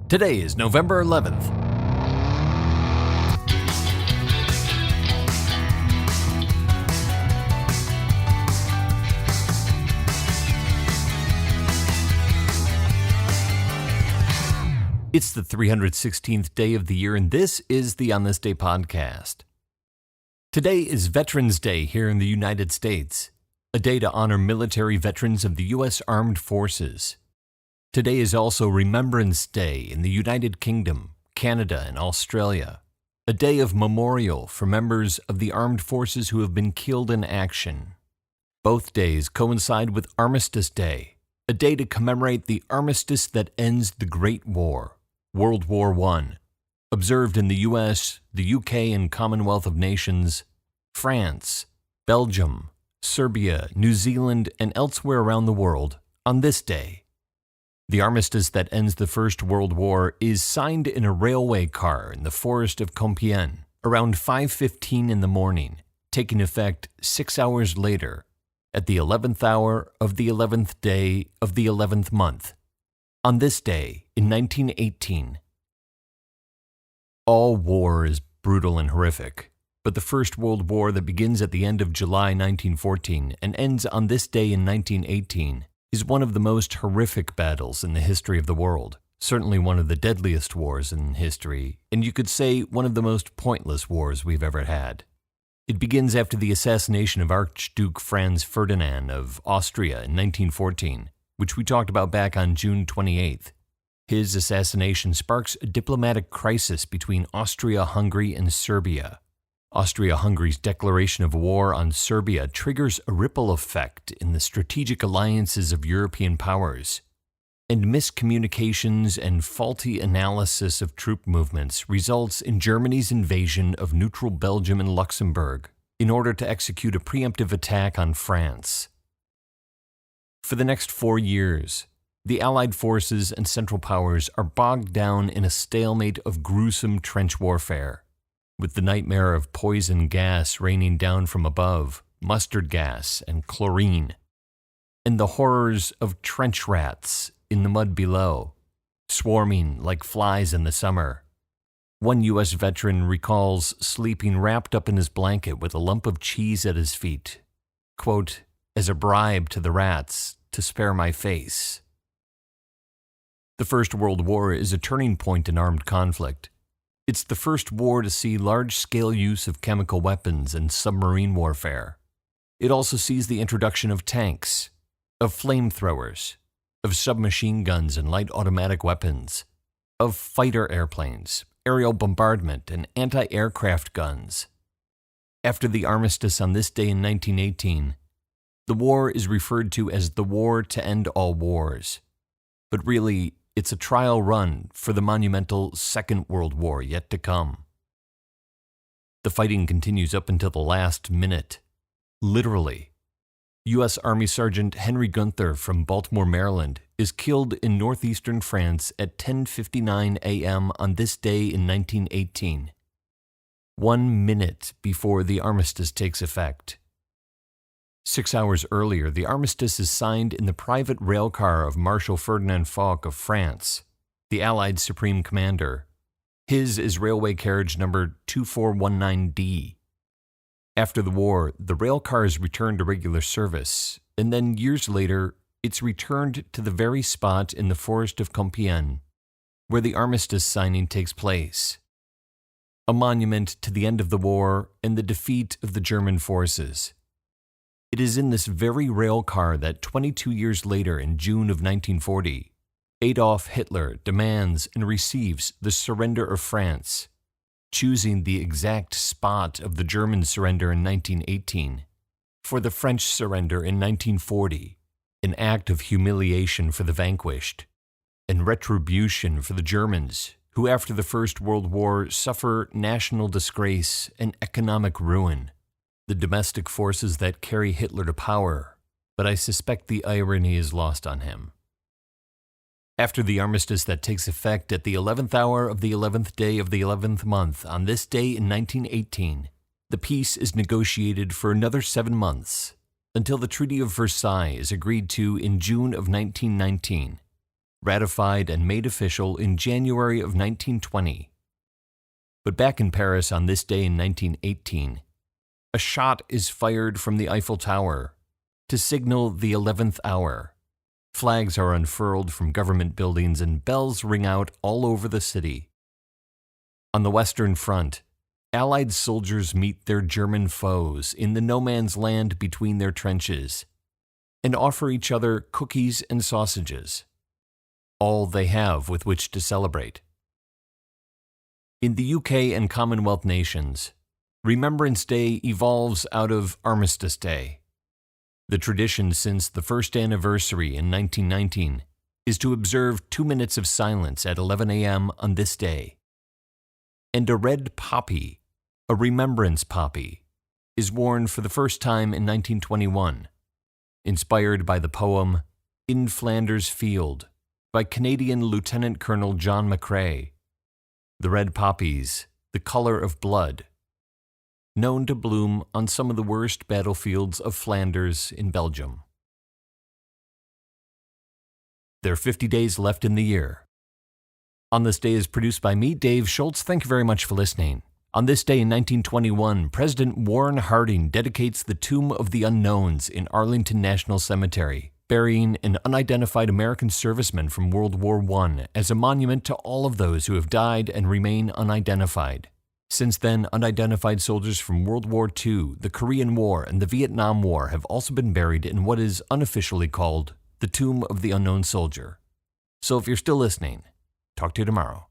Today is November 11th. It's the 316th day of the year, and this is the On This Day podcast. Today is Veterans Day here in the United States, a day to honor military veterans of the U.S. Armed Forces. Today is also Remembrance Day in the United Kingdom, Canada, and Australia, a day of memorial for members of the armed forces who have been killed in action. Both days coincide with Armistice Day, a day to commemorate the armistice that ends the Great War, World War I, observed in the U.S., the U.K. and Commonwealth of Nations, France, Belgium, Serbia, New Zealand, and elsewhere around the world on this day. The armistice that ends the First World War is signed in a railway car in the forest of Compiègne around 5:15 in the morning, taking effect 6 hours later at the 11th hour of the 11th day of the 11th month. On this day, in 1918, all war is brutal and horrific, but the First World War that begins at the end of July 1914 and ends on this day in 1918 is one of the most horrific battles in the history of the world, certainly one of the deadliest wars in history, and you could say one of the most pointless wars we've ever had. It begins after the assassination of Archduke Franz Ferdinand of Austria in 1914, which we talked about back on June 28th. His assassination sparks a diplomatic crisis between Austria-Hungary and Serbia. Austria-Hungary's declaration of war on Serbia triggers a ripple effect in the strategic alliances of European powers, and miscommunications and faulty analysis of troop movements results in Germany's invasion of neutral Belgium and Luxembourg in order to execute a preemptive attack on France. For the next 4 years, the Allied forces and Central Powers are bogged down in a stalemate of gruesome trench warfare, with the nightmare of poison gas raining down from above, mustard gas and chlorine, and the horrors of trench rats in the mud below, swarming like flies in the summer. One U.S. veteran recalls sleeping wrapped up in his blanket with a lump of cheese at his feet, quote, as a bribe to the rats to spare my face. The First World War is a turning point in armed conflict. It's the first war to see large-scale use of chemical weapons and submarine warfare. It also sees the introduction of tanks, of flamethrowers, of submachine guns and light automatic weapons, of fighter airplanes, aerial bombardment, and anti-aircraft guns. After the armistice on this day in 1918, the war is referred to as the war to end all wars. But really, it's a trial run for the monumental Second World War yet to come. The fighting continues up until the last minute. Literally. U.S. Army Sergeant Henry Gunther from Baltimore, Maryland, is killed in northeastern France at 10:59 a.m. on this day in 1918, 1 minute before the armistice takes effect. 6 hours earlier, the armistice is signed in the private railcar of Marshal Ferdinand Foch of France, the Allied Supreme Commander. His is railway carriage number 2419D. After the war, the railcar is returned to regular service, and then years later, it's returned to the very spot in the forest of Compiègne where the armistice signing takes place, a monument to the end of the war and the defeat of the German forces. It is in this very rail car that 22 years later, in June of 1940, Adolf Hitler demands and receives the surrender of France, choosing the exact spot of the German surrender in 1918 for the French surrender in 1940, an act of humiliation for the vanquished and retribution for the Germans, who after the First World War suffer national disgrace and economic ruin. The domestic forces that carry Hitler to power, but I suspect the irony is lost on him. After the armistice that takes effect at the 11th hour of the 11th day of the 11th month, on this day in 1918, the peace is negotiated for another 7 months, until the Treaty of Versailles is agreed to in June of 1919, ratified and made official in January of 1920. But back in Paris on this day in 1918, a shot is fired from the Eiffel Tower to signal the 11th hour. Flags are unfurled from government buildings and bells ring out all over the city. On the Western Front, Allied soldiers meet their German foes in the no-man's land between their trenches and offer each other cookies and sausages, all they have with which to celebrate. In the UK and Commonwealth nations, Remembrance Day evolves out of Armistice Day. The tradition since the first anniversary in 1919 is to observe 2 minutes of silence at 11 a.m. on this day. And a red poppy, a remembrance poppy, is worn for the first time in 1921, inspired by the poem In Flanders Field by Canadian Lieutenant Colonel John McCrae. The red poppies, the color of blood, known to bloom on some of the worst battlefields of Flanders in Belgium. There are 50 days left in the year. On This Day is produced by me, Dave Schultz. Thank you very much for listening. On this day in 1921, President Warren Harding dedicates the Tomb of the Unknowns in Arlington National Cemetery, burying an unidentified American serviceman from World War I as a monument to all of those who have died and remain unidentified. Since then, unidentified soldiers from World War II, the Korean War, and the Vietnam War have also been buried in what is unofficially called the Tomb of the Unknown Soldier. So if you're still listening, talk to you tomorrow.